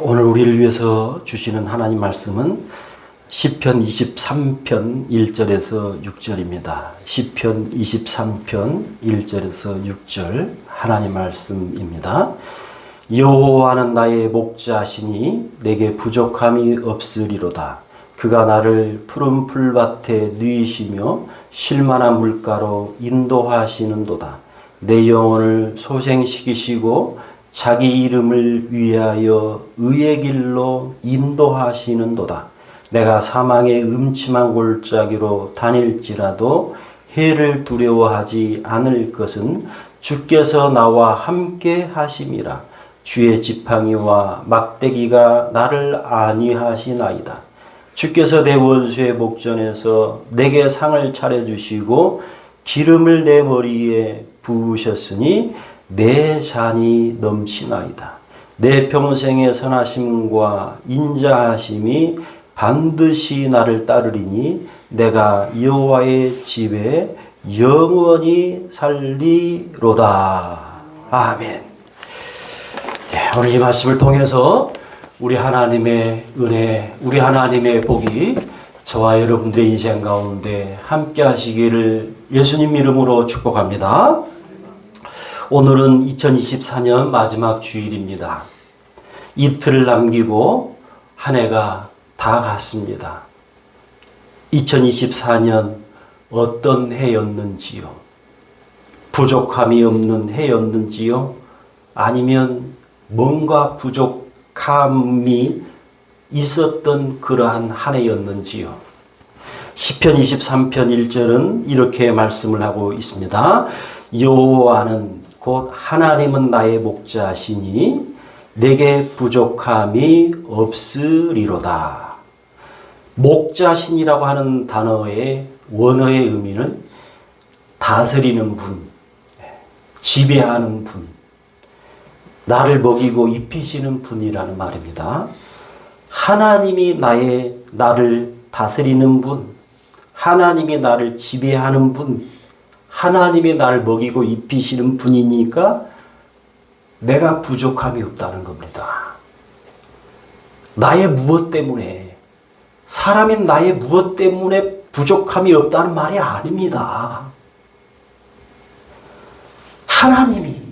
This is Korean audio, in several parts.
오늘 우리를 위해서 주시는 하나님 말씀은 시편 23편 1절에서 6절입니다. 시편 23편 1절에서 6절 하나님 말씀입니다. 여호와는 나의 목자시니 내게 부족함이 없으리로다. 그가 나를 푸른 풀밭에 누이시며 쉴만한 물가로 인도하시는도다. 내 영혼을 소생시키시고 자기 이름을 위하여 의의 길로 인도하시는도다. 내가 사망의 음침한 골짜기로 다닐지라도 해를 두려워하지 않을 것은 주께서 나와 함께 하심이라. 주의 지팡이와 막대기가 나를 안위하시나이다. 주께서 내 원수의 목전에서 내게 상을 차려주시고 기름을 내 머리에 부으셨으니 내 잔이 넘치나이다. 내 평생의 선하심과 인자하심이 반드시 나를 따르리니 내가 여호와의 집에 영원히 살리로다. 아멘. 오늘 이 말씀을 통해서 우리 하나님의 은혜, 우리 하나님의 복이 저와 여러분들의 인생 가운데 함께 하시기를 예수님 이름으로 축복합니다. 오늘은 2024년 마지막 주일입니다. 이틀을 남기고 한 해가 다 갔습니다. 2024년 어떤 해였는지요? 부족함이 없는 해였는지요? 아니면 뭔가 부족함이 있었던 그러한 한 해였는지요? 시편 23편 1절은 이렇게 말씀을 하고 있습니다. 여호와는 곧 하나님은 나의 목자시니 내게 부족함이 없으리로다. 목자신이라고 하는 단어의 원어의 의미는 다스리는 분, 지배하는 분, 나를 먹이고 입히시는 분이라는 말입니다. 하나님이 나를 다스리는 분, 하나님이 나를 지배하는 분, 하나님이 나를 먹이고 입히시는 분이니까 내가 부족함이 없다는 겁니다. 나의 무엇 때문에, 사람인 나의 무엇 때문에 부족함이 없다는 말이 아닙니다. 하나님이,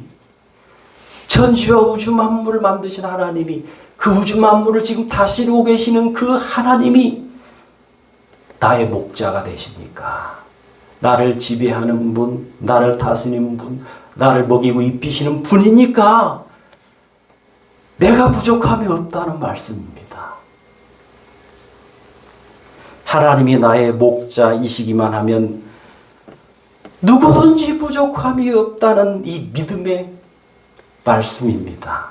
전지와 우주 만물을 만드신 하나님이, 그 우주 만물을 지금 다스리고 계시는 그 하나님이 나의 목자가 되시니까, 나를 지배하는 분, 나를 다스리는 분, 나를 먹이고 입히시는 분이니까 내가 부족함이 없다는 말씀입니다. 하나님이 나의 목자이시기만 하면 누구든지 부족함이 없다는 이 믿음의 말씀입니다.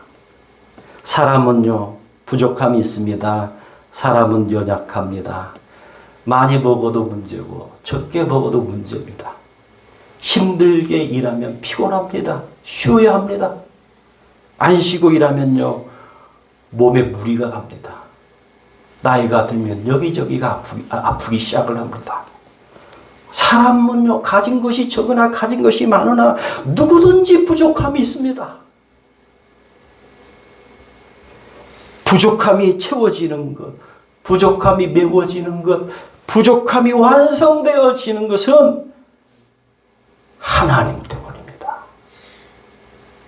사람은요, 부족함이 있습니다. 사람은 연약합니다. 많이 먹어도 문제고 적게 먹어도 문제입니다. 힘들게 일하면 피곤합니다. 쉬어야 합니다. 안 쉬고 일하면요, 몸에 무리가 갑니다. 나이가 들면 여기저기가 아프기 시작을 합니다. 사람은요, 가진 것이 적으나 가진 것이 많으나 누구든지 부족함이 있습니다. 부족함이 채워지는 것, 부족함이 메워지는 것, 부족함이 완성되어지는 것은 하나님 때문입니다.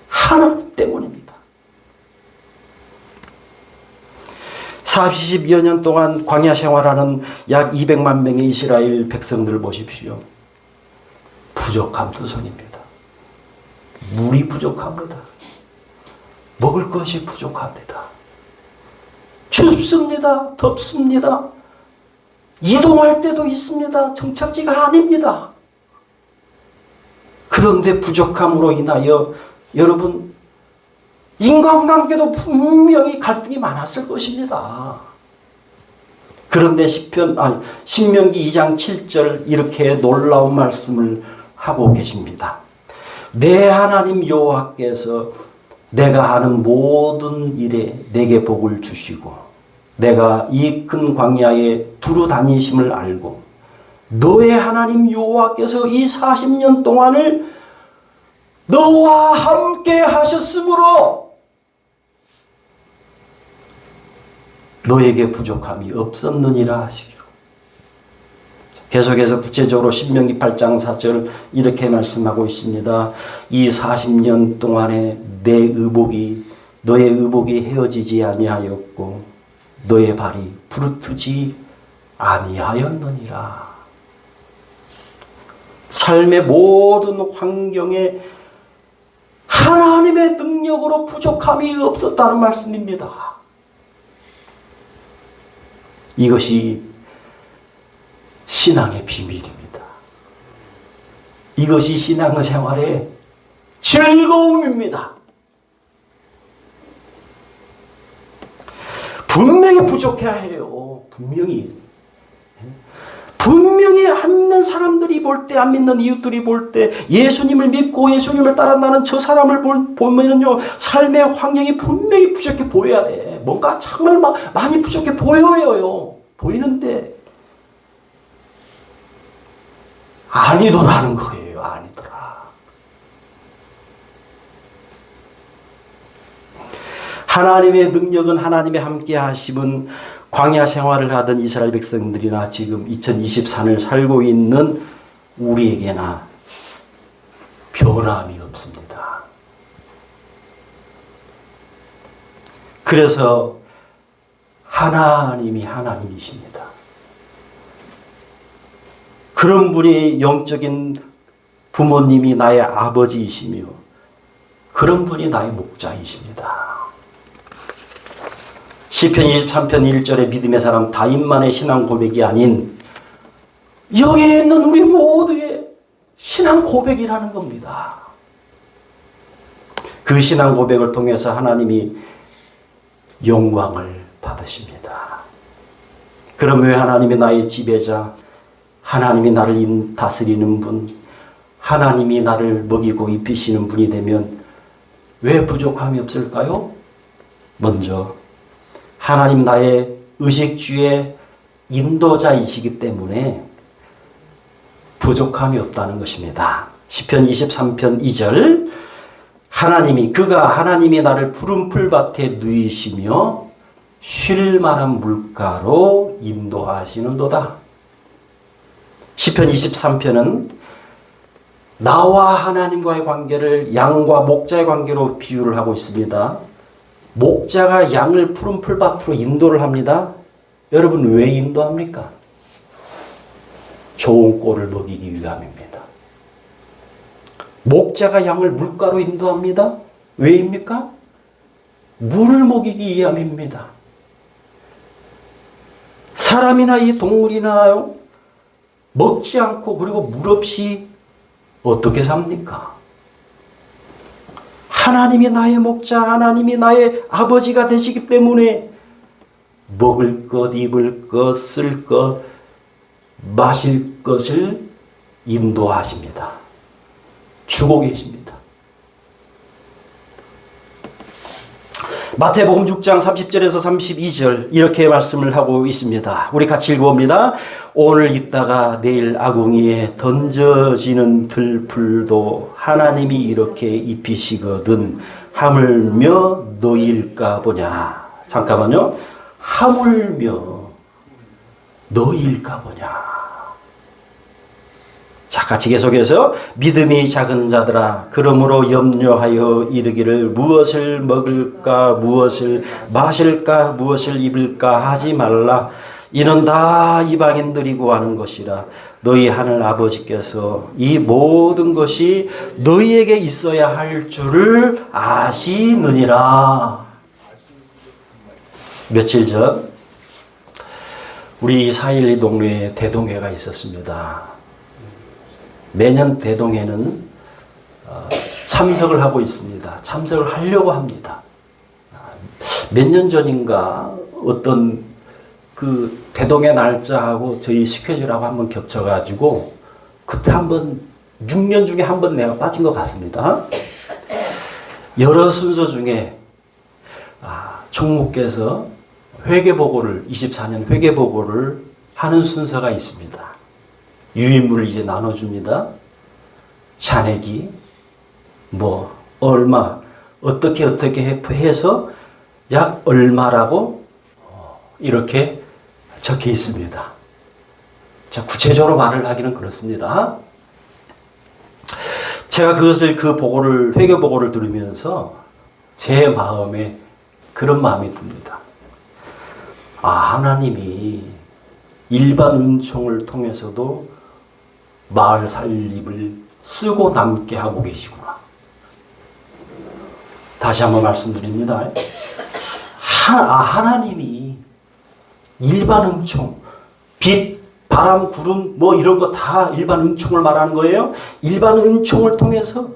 하나님 때문입니다. 40여 년 동안 광야 생활하는 약 200만 명의 이스라엘 백성들 보십시오. 부족함 투성입니다. 물이 부족합니다. 먹을 것이 부족합니다. 춥습니다. 덥습니다. 이동할 때도 있습니다. 정착지가 아닙니다. 그런데 부족함으로 인하여 여러분, 인간관계도 분명히 갈등이 많았을 것입니다. 그런데 신명기 2장 7절 이렇게 놀라운 말씀을 하고 계십니다. 내 하나님 여호와께서 내가 하는 모든 일에 내게 복을 주시고 내가 이 큰 광야에 두루 다니심을 알고 너의 하나님 여호와께서 이 40년 동안을 너와 함께 하셨으므로 너에게 부족함이 없었느니라 하시기로. 계속해서 구체적으로 신명기 8장 4절 이렇게 말씀하고 있습니다. 이 40년 동안에 너의 의복이 헤어지지 아니하였고 너의 발이 부르트지 아니하였느니라. 삶의 모든 환경에 하나님의 능력으로 부족함이 없었다는 말씀입니다. 이것이 신앙의 비밀입니다. 이것이 신앙생활의 즐거움입니다. 분명히 부족해야 해요. 분명히 안 믿는 사람들이 볼 때, 안 믿는 이웃들이 볼 때, 예수님을 믿고 예수님을 따라 나는 저 사람을 보면요, 삶의 환경이 분명히 부족해 보여야 돼. 뭔가 정말 많이 부족해 보여요. 보이는데, 아니더라는 거예요. 아니더라. 하나님의 능력은 하나님의 함께 하심은 광야 생활을 하던 이스라엘 백성들이나 지금 2024년을 살고 있는 우리에게나 변함이 없습니다. 그래서 하나님이 하나님이십니다. 그런 분이 영적인 부모님이 나의 아버지이시며 그런 분이 나의 목자이십니다. 시편 23편 1절에 믿음의 사람 다윗만의 신앙 고백이 아닌 여기에 있는 우리 모두의 신앙 고백이라는 겁니다. 그 신앙 고백을 통해서 하나님이 영광을 받으십니다. 그럼 왜 하나님이 나의 지배자, 하나님이 나를 다스리는 분, 하나님이 나를 먹이고 입히시는 분이 되면 왜 부족함이 없을까요? 먼저 하나님 나의 의식주의 인도자이시기 때문에 부족함이 없다는 것입니다. 시편 23편 2절 하나님이 나를 푸른 풀밭에 누이시며 쉴 만한 물가로 인도하시는도다. 시편 23편은 나와 하나님과의 관계를 양과 목자의 관계로 비유를 하고 있습니다. 목자가 양을 푸른 풀밭으로 인도를 합니다. 여러분 왜 인도합니까? 좋은 꼴을 먹이기 위함입니다. 목자가 양을 물가로 인도합니다. 왜입니까? 물을 먹이기 위함입니다. 사람이나 이 동물이나요, 먹지 않고 그리고 물 없이 어떻게 삽니까? 하나님이 나의 목자, 하나님이 나의 아버지가 되시기 때문에 먹을 것, 입을 것, 쓸 것, 마실 것을 인도하십니다. 주고 계십니다. 마태복음 6장 30절에서 32절 이렇게 말씀을 하고 있습니다. 우리 같이 읽어봅니다. 오늘 있다가 내일 아궁이에 던져지는 들풀도 하나님이 이렇게 입히시거든 하물며 너희일까 보냐. 잠깐만요. 하물며 너희일까 보냐. 자, 같이 계속해서 믿음이 작은 자들아 그러므로 염려하여 이르기를 무엇을 먹을까 무엇을 마실까 무엇을 입을까 하지 말라. 이는 다 이방인들이 구하는 것이라. 너희 하늘 아버지께서 이 모든 것이 너희에게 있어야 할 줄을 아시느니라. 며칠 전 우리 4.12 동네에 대동회가 있었습니다. 매년 대동회는 참석을 하고 있습니다. 참석을 하려고 합니다. 몇 년 전인가 어떤 그 대동회 날짜하고 저희 스케줄하고 한번 겹쳐가지고 그때 한번 6년 중에 한 번 내가 빠진 것 같습니다. 여러 순서 중에 총무께서 회계보고를 24년 회계보고를 하는 순서가 있습니다. 유인물을 이제 나눠줍니다. 잔액이 뭐 얼마 어떻게 해서 약 얼마라고 이렇게 적혀 있습니다. 자, 구체적으로 말을 하기는 그렇습니다. 제가 그것을 회개 보고를 들으면서 제 마음에 그런 마음이 듭니다. 아, 하나님이 일반 은총을 통해서도 마을 살림을 쓰고 남게 하고 계시구나. 다시 한번 말씀드립니다. 하나님이 일반 은총, 빛, 바람, 구름 뭐 이런 거 다 일반 은총을 말하는 거예요. 일반 은총을 통해서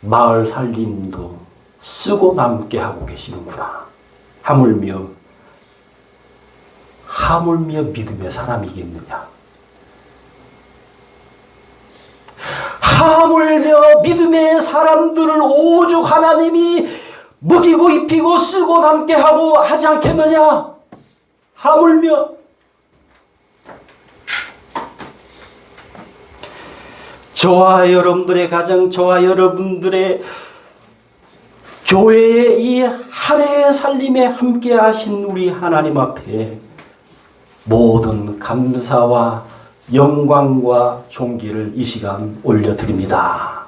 마을 살림도 쓰고 남게 하고 계시는구나. 하물며 믿음의 사람이겠느냐. 하물며 믿음의 사람들을 오죽 하나님이 먹이고 입히고 쓰고 남게 하고 하지 않겠느냐. 하물며 저와 여러분들의 가정, 저와 여러분들의 교회의 이 한 해의 살림에 함께 하신 우리 하나님 앞에 모든 감사와 영광과 존귀를 이 시간 올려드립니다.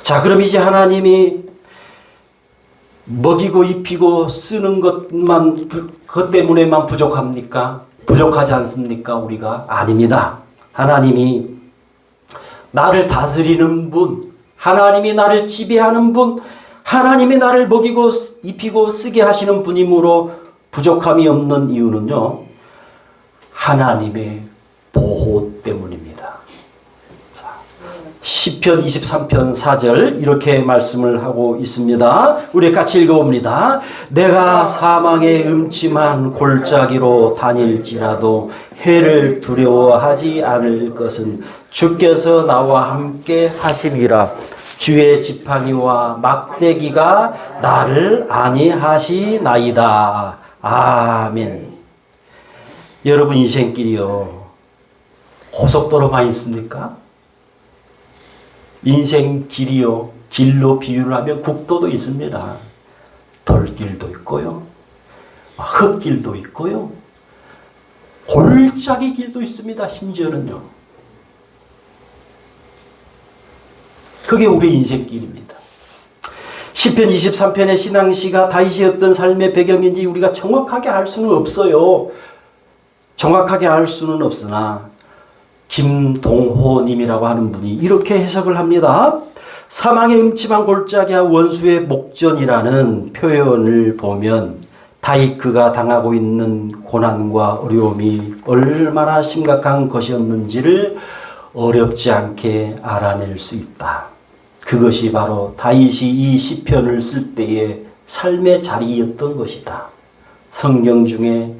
자, 그럼 이제 하나님이 먹이고 입히고 쓰는 그것 때문에만 부족합니까? 부족하지 않습니까? 우리가? 아닙니다. 하나님이 나를 다스리는 분, 하나님이 나를 지배하는 분, 하나님이 나를 먹이고 입히고 쓰게 하시는 분이므로 부족함이 없는 이유는요, 하나님의 보호 때문입니다. 시편 23편 4절 이렇게 말씀을 하고 있습니다. 우리 같이 읽어봅니다. 내가 사망의 음침한 골짜기로 다닐지라도 해를 두려워하지 않을 것은 주께서 나와 함께 하심이라. 주의 지팡이와 막대기가 나를 안위하시나이다. 아멘. 여러분 인생길이요, 고속도로만 있습니까? 인생 길이요, 길로 비유를 하면 국도도 있습니다. 돌길도 있고요, 흙길도 있고요, 골짜기 길도 있습니다. 심지어는요. 그게 우리 인생길입니다. 시편 23편의 신앙시가 다윗이 어떤 삶의 배경인지 우리가 정확하게 알 수는 없어요. 정확하게 알 수는 없으나 김동호님이라고 하는 분이 이렇게 해석을 합니다. 사망의 음침한 골짜기와 원수의 목전이라는 표현을 보면 다윗 그가 당하고 있는 고난과 어려움이 얼마나 심각한 것이었는지를 어렵지 않게 알아낼 수 있다. 그것이 바로 다윗이 이 시편을 쓸 때의 삶의 자리였던 것이다. 성경 중에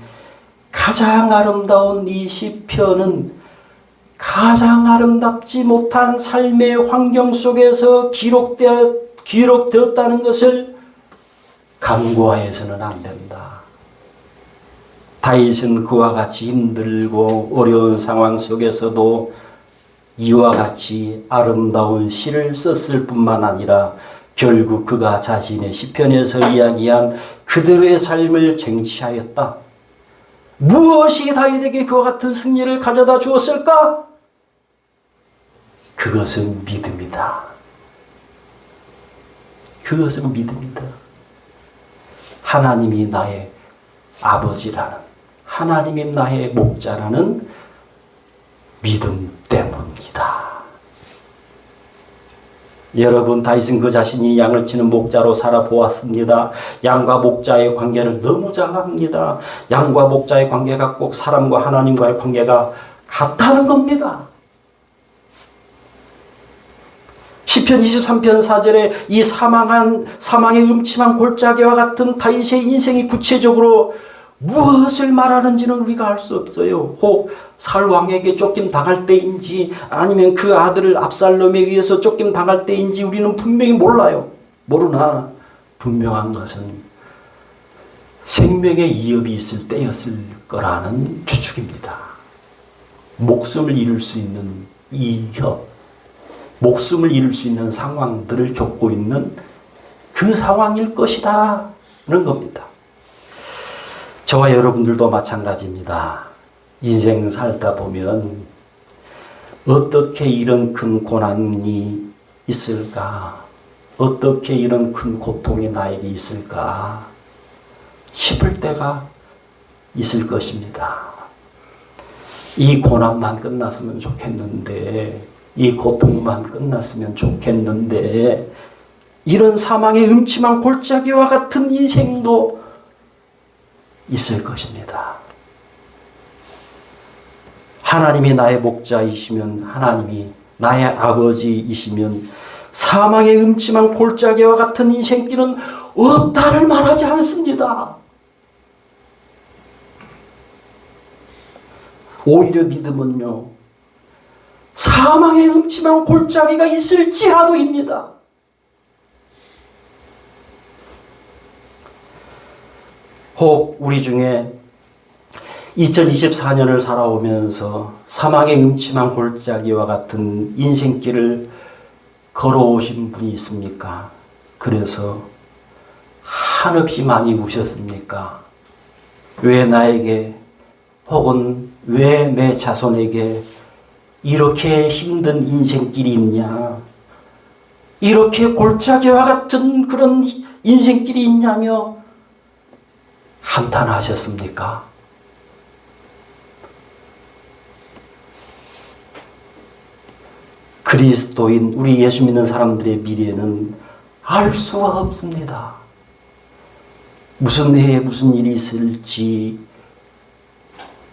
가장 아름다운 이 시편은 가장 아름답지 못한 삶의 환경 속에서 기록되었다는 것을 간과해서는 안 된다. 다윗은 그와 같이 힘들고 어려운 상황 속에서도 이와 같이 아름다운 시를 썼을 뿐만 아니라 결국 그가 자신의 시편에서 이야기한 그대로의 삶을 쟁취하였다. 무엇이 다윗에게 그와 같은 승리를 가져다 주었을까? 그것은 믿음이다. 그것은 믿음이다. 하나님이 나의 아버지라는, 하나님이 나의 목자라는 믿음 때문이다. 여러분, 다윗은 그 자신이 양을 치는 목자로 살아보았습니다. 양과 목자의 관계를 너무 잘 압니다. 양과 목자의 관계가 꼭 사람과 하나님과의 관계가 같다는 겁니다. 시편 23편 4절에 이 사망의 음침한 골짜기와 같은 다윗의 인생이 구체적으로 무엇을 말하는지는 우리가 알 수 없어요. 혹 사울 왕에게 쫓김 당할 때인지 아니면 그 아들을 압살롬에 의해서 쫓김 당할 때인지 우리는 분명히 몰라요. 모르나 분명한 것은 생명의 위협이 있을 때였을 거라는 추측입니다. 목숨을 잃을 수 있는 위협, 목숨을 잃을 수 있는 상황들을 겪고 있는 그 상황일 것이다 는 겁니다. 저와 여러분들도 마찬가지입니다. 인생 살다 보면 어떻게 이런 큰 고난이 있을까? 어떻게 이런 큰 고통이 나에게 있을까? 싶을 때가 있을 것입니다. 이 고난만 끝났으면 좋겠는데, 이 고통만 끝났으면 좋겠는데, 이런 사망의 음침한 골짜기와 같은 인생도 있을 것입니다. 하나님이 나의 목자이시면, 하나님이 나의 아버지이시면 사망의 음침한 골짜기와 같은 인생길은 없다를 말하지 않습니다. 오히려 믿음은요, 사망의 음침한 골짜기가 있을지라도입니다. 혹 우리 중에 2024년을 살아오면서 사망의 음침한 골짜기와 같은 인생길을 걸어오신 분이 있습니까? 그래서 한없이 많이 우셨습니까? 왜 나에게, 혹은 왜 내 자손에게 이렇게 힘든 인생길이 있냐? 이렇게 골짜기와 같은 그런 인생길이 있냐며 한탄하셨습니까? 그리스도인, 우리 예수 믿는 사람들의 미래는 알 수가 없습니다. 무슨 해에 무슨 일이 있을지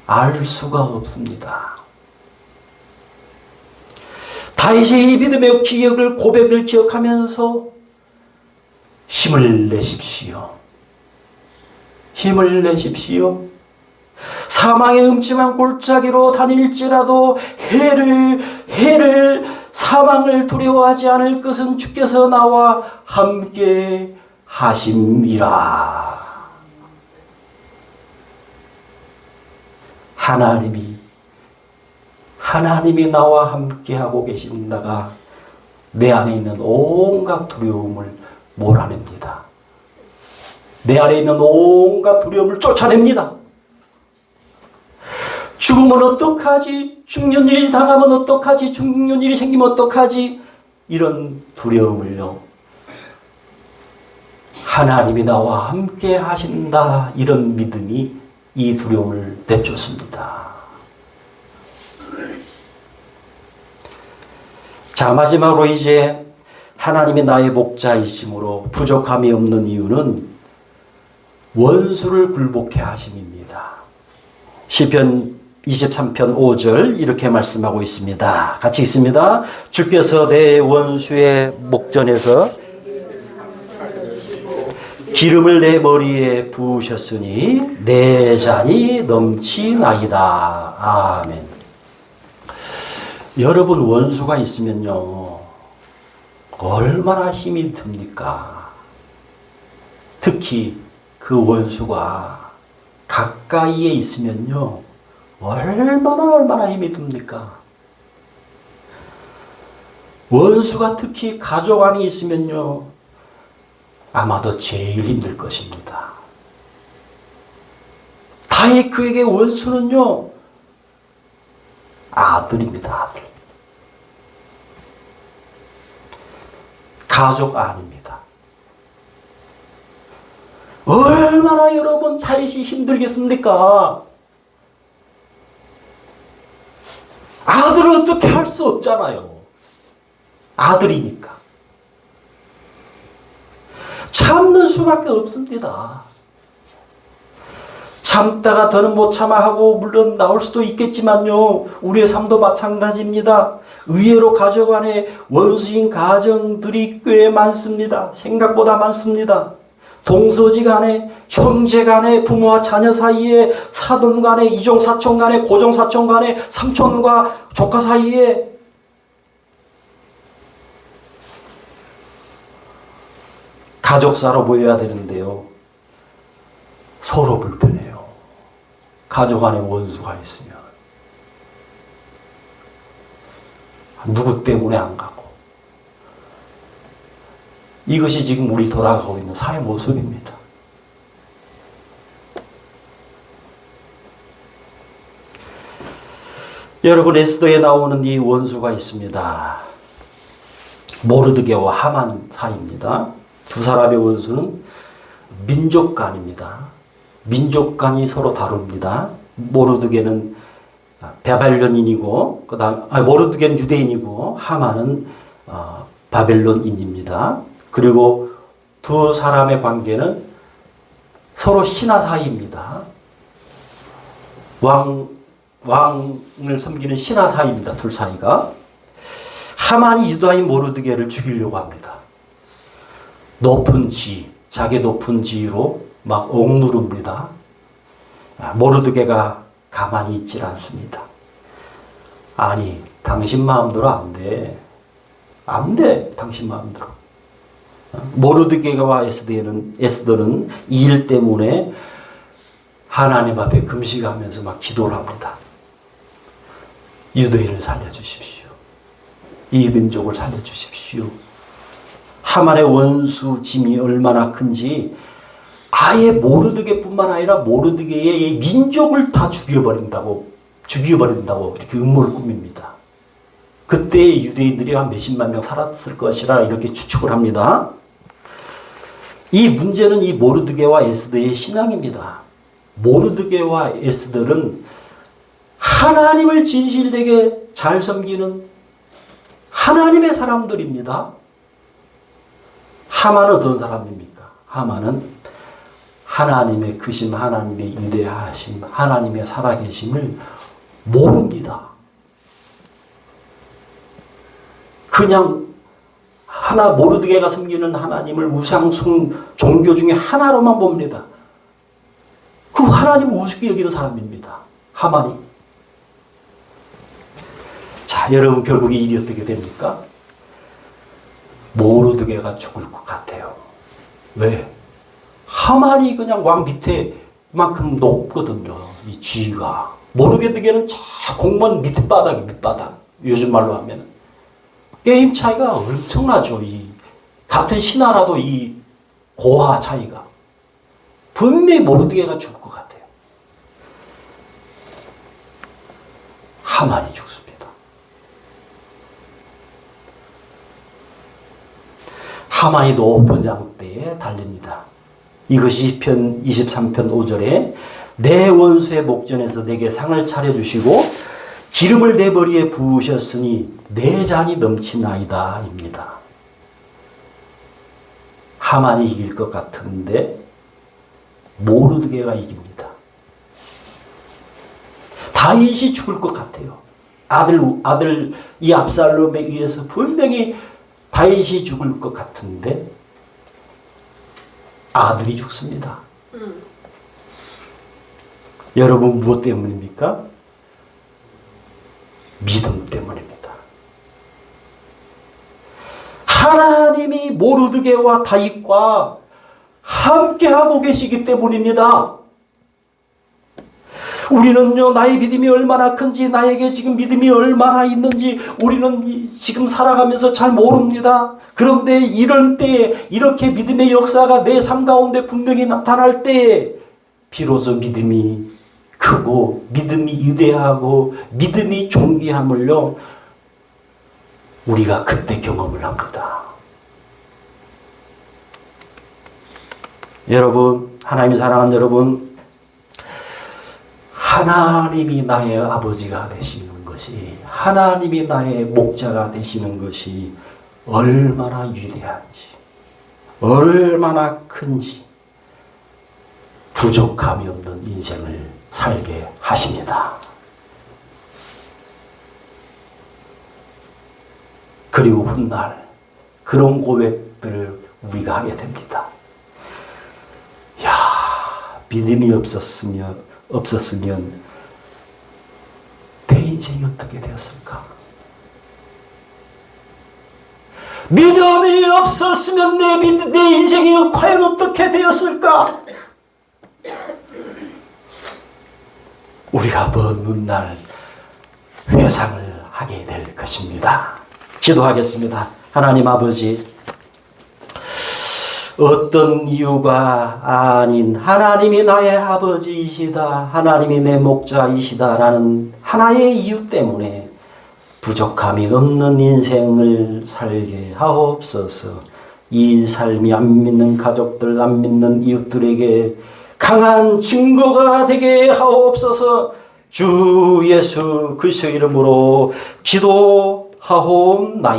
알 수가 없습니다. 다윗의 믿음의 기억을, 고백을 기억하면서 힘을 내십시오. 힘을 내십시오. 사망의 음침한 골짜기로 다닐지라도 해를 사망을 두려워하지 않을 것은 주께서 나와 함께 하심이라. 하나님이 나와 함께 하고 계신다가 내 안에 있는 온갖 두려움을 몰아냅니다. 내 안에 있는 온갖 두려움을 쫓아냅니다. 죽으면 어떡하지? 죽는 일이 당하면 어떡하지? 죽는 일이 생기면 어떡하지? 이런 두려움을요, 하나님이 나와 함께 하신다, 이런 믿음이 이 두려움을 내쫓습니다. 자, 마지막으로 이제 하나님이 나의 목자이심으로 부족함이 없는 이유는 원수를 굴복해 하심입니다. 시편 23편 5절 이렇게 말씀하고 있습니다. 같이 읽습니다. 주께서 내 원수의 목전에서 기름을 내 머리에 부으셨으니 내 잔이 넘치나이다. 아멘. 여러분, 원수가 있으면요, 얼마나 힘이 듭니까? 특히 그 원수가 가까이에 있으면요, 얼마나 힘이 듭니까? 원수가 특히 가족 안에 있으면요, 아마도 제일 힘들 것입니다. 다윗 그에게 원수는요, 아들입니다. 아들. 가족 아닙니다. 얼마나 여러분 다윗이 힘들겠습니까? 아들은 어떻게 할 수 없잖아요. 아들이니까. 참는 수밖에 없습니다. 참다가 더는 못 참아 하고 물론 나올 수도 있겠지만요, 우리의 삶도 마찬가지입니다. 의외로 가족 안에 원수인 가정들이 꽤 많습니다. 생각보다 많습니다. 동서지 간에, 형제 간에, 부모와 자녀 사이에, 사돈 간에, 이종 사촌 간에, 고종 사촌 간에, 삼촌과 조카 사이에, 가족사로 보여야 되는데요, 서로 불편해요. 가족 안에 원수가 있으면 누구 때문에 안 가고, 이것이 지금 우리 돌아가고 있는 사회 모습입니다. 여러분, 에스더에 나오는 이 원수가 있습니다. 모르드게와 하만 사이입니다. 두 사람의 원수는 민족 간입니다. 민족 간이 서로 다룹니다. 모르드게는 바벨론인이고, 모르드게는 유대인이고, 하만은 바벨론인입니다. 그리고 두 사람의 관계는 서로 신하 사이입니다. 왕을 섬기는 신하 사이입니다. 둘 사이가. 하만이 유다인 모르드게를 죽이려고 합니다. 높은 지, 자기 높은 지위로 막 억누릅니다. 모르드게가 가만히 있질 않습니다. 아니, 당신 마음대로 안 돼. 안 돼, 당신 마음대로. 모르드게와 에스더는 이 일 때문에 하나님 앞에 금식하면서 막 기도를 합니다. 유대인을 살려주십시오. 이 민족을 살려주십시오. 하만의 원수 짐이 얼마나 큰지 아예 모르드게뿐만 아니라 모르드게의 민족을 다 죽여버린다고 이렇게 음모를 꾸밉니다. 그때 유대인들이 한 몇십만 명 살았을 것이라 이렇게 추측을 합니다. 이 문제는 이 모르드게와 에스더의 신앙입니다. 모르드게와 에스더는 하나님을 진실되게 잘 섬기는 하나님의 사람들입니다. 하만은 어떤 사람입니까? 하만은 하나님의 크심, 하나님의 위대하심, 하나님의 살아계심을 모릅니다. 그냥 모르드게가 섬기는 하나님을 우상 종교 중에 하나로만 봅니다. 그 하나님을 우습게 여기는 사람입니다. 하만이. 자, 여러분, 결국 이 일이 어떻게 됩니까? 모르드게가 죽을 것 같아요. 왜? 하만이 그냥 왕 밑에만큼 높거든요. 이 지위가. 모르드게는 저 공무원 밑바닥. 요즘 말로 하면. 게임 차이가 엄청나죠. 같은 신하라도 이 고하 차이가. 분명히 모르드게가 죽을 것 같아요. 하만이 죽습니다. 하만이 높은 장대에 달립니다. 이것이 시편 23편 5절에 내 원수의 목전에서 내게 상을 차려주시고 기름을 내 머리에 부으셨으니 내 잔이 넘치나이다 입니다. 하만이 이길 것 같은데 모르드게가 이깁니다. 다윗이 죽을 것 같아요. 아들 이 압살롬에 의해서 분명히 다윗이 죽을 것 같은데 아들이 죽습니다. 여러분, 무엇 때문입니까? 믿음 때문입니다. 하나님이 모르드게와 다윗과 함께하고 계시기 때문입니다. 우리는요, 나의 믿음이 얼마나 큰지, 나에게 지금 믿음이 얼마나 있는지 우리는 지금 살아가면서 잘 모릅니다. 그런데 이런 때에 이렇게 믿음의 역사가 내 삶 가운데 분명히 나타날 때에 비로소 믿음이 크고 믿음이 위대하고 믿음이 존귀함을요, 우리가 그때 경험을 합니다. 여러분, 하나님이 사랑하는 여러분, 하나님이 나의 아버지가 되시는 것이, 하나님이 나의 목자가 되시는 것이 얼마나 위대한지, 얼마나 큰지 부족함이 없는 인생을 살게 하십니다. 그리고 훗날 그런 고백들을 우리가 하게 됩니다. 야, 믿음이 없었으면 내 인생이 어떻게 되었을까? 믿음이 없었으면 내 인생이 과연 어떻게 되었을까? 우리가 먼 훗날 회상을 하게 될 것입니다. 기도하겠습니다. 하나님 아버지, 어떤 이유가 아닌 하나님이 나의 아버지이시다, 하나님이 내 목자이시다라는 하나의 이유 때문에 부족함이 없는 인생을 살게 하옵소서. 이 삶이 안 믿는 가족들, 안 믿는 이웃들에게 강한 증거가 되게 하옵소서. 주 예수 그리스도의 이름으로 기도하옵나이다.